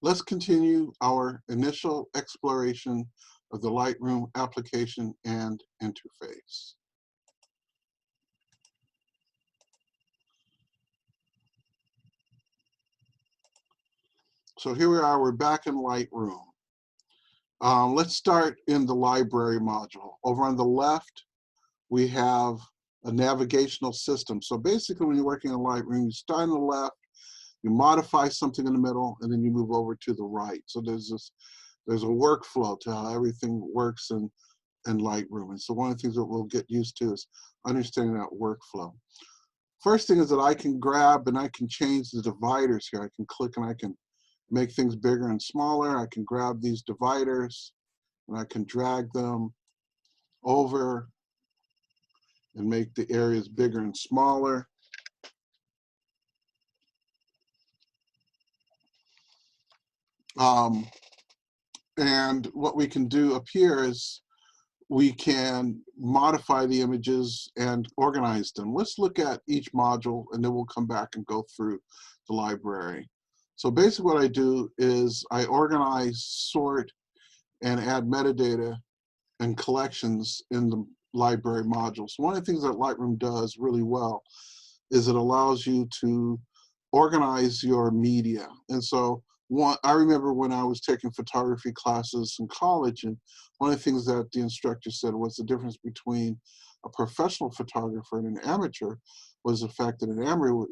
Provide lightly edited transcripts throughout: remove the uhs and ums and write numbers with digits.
let's continue our initial exploration of the Lightroom application and interface. So here we are, we're back in Lightroom. Let's start in the library module. Over on the left, we have a navigational system. So basically when you're working in Lightroom, you start on the left, you modify something in the middle, and then you move over to the right. So there's a workflow to how everything works in Lightroom. And so one of the things that we'll get used to is understanding that workflow. First thing is that I can grab and I can change the dividers here. I can click and I can make things bigger and smaller. I can grab these dividers and I can drag them over and make the areas bigger and smaller. And what we can do up here is we can modify the images and organize them. Let's look at each module and then we'll come back and go through the library. So basically what I do is I organize, sort, and add metadata and collections in the library modules. One of the things that Lightroom does really well is it allows you to organize your media. And so I remember when I was taking photography classes in college, and one of the things that the instructor said was the difference between a professional photographer and an amateur was the fact that an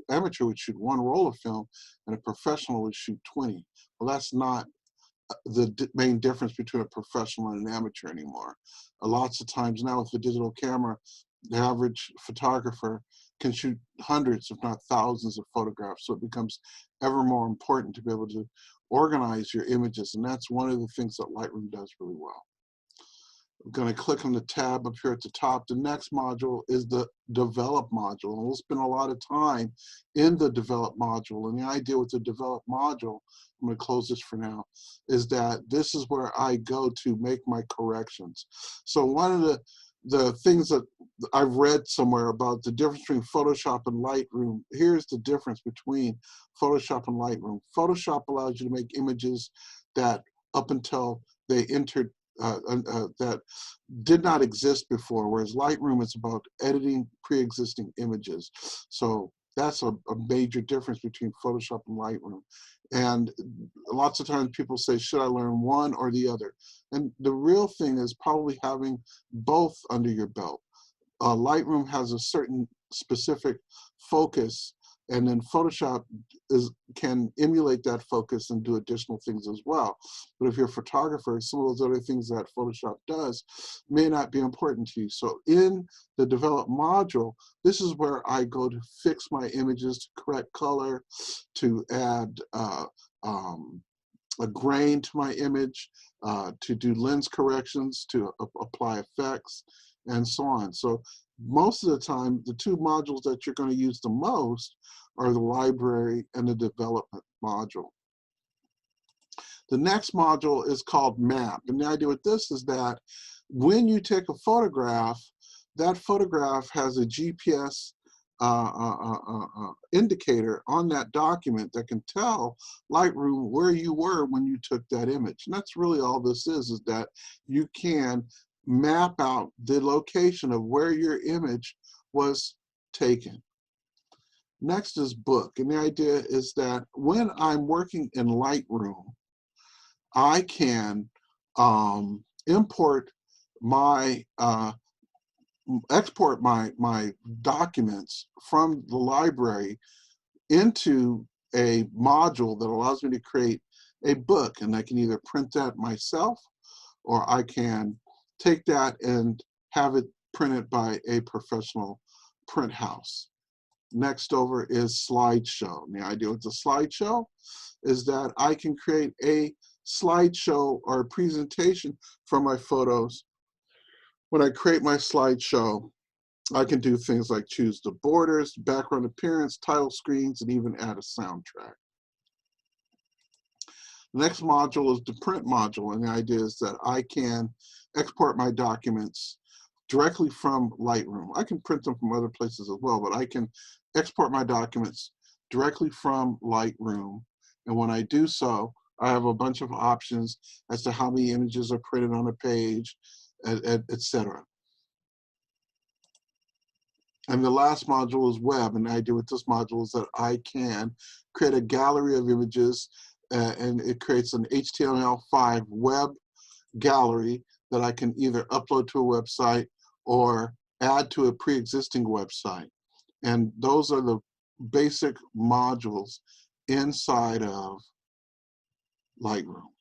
amateur would shoot one roll of film and a professional would shoot 20. Well, that's not the main difference between a professional and an amateur anymore. Lots of times now with the digital camera, the average photographer can shoot hundreds, if not thousands, of photographs. So it becomes ever more important to be able to organize your images. And that's one of the things that Lightroom does really well. I'm going to click on the tab up here at the top. The next module is the Develop module. And we'll spend a lot of time in the Develop module. And the idea with the Develop module, I'm going to close this for now, is that this is where I go to make my corrections. So one of the things that I've read somewhere about the difference between Photoshop and Lightroom, here's the difference between Photoshop and Lightroom. Photoshop allows you to make images that up until they entered that did not exist before, whereas Lightroom is about editing pre-existing images. So that's a major difference between Photoshop and Lightroom. And lots of times people say, should I learn one or the other? And the real thing is probably having both under your belt. Lightroom has a certain specific focus, and then Photoshop can emulate that focus and do additional things as well. But if you're a photographer, some of those other things that Photoshop does may not be important to you. So in the Develop module, this is where I go to fix my images, to correct color, to add a grain to my image, to do lens corrections, to apply effects, and so on. So most of the time, the two modules that you're going to use the most are the library and the development module. The next module is called Map. And the idea with this is that when you take a photograph, that photograph has a GPS indicator on that document that can tell Lightroom where you were when you took that image. And that's really all this is that you can map out the location of where your image was taken. Next is Book, and the idea is that when I'm working in Lightroom, I can export my documents from the library into a module that allows me to create a book, and I can either print that myself or I can take that and have it printed by a professional print house. Next over is Slideshow. And the idea with the slideshow is that I can create a slideshow or a presentation from my photos. When I create my slideshow, I can do things like choose the borders, background appearance, title screens, and even add a soundtrack. The next module is the Print module, and the idea is that I can export my documents directly from Lightroom. I can print them from other places as well, but I can export my documents directly from Lightroom. And when I do so, I have a bunch of options as to how many images are printed on a page, etc. And the last module is web, and the idea with this module is that I can create a gallery of images, and it creates an HTML5 web gallery that I can either upload to a website or add to a pre-existing website. And those are the basic modules inside of Lightroom.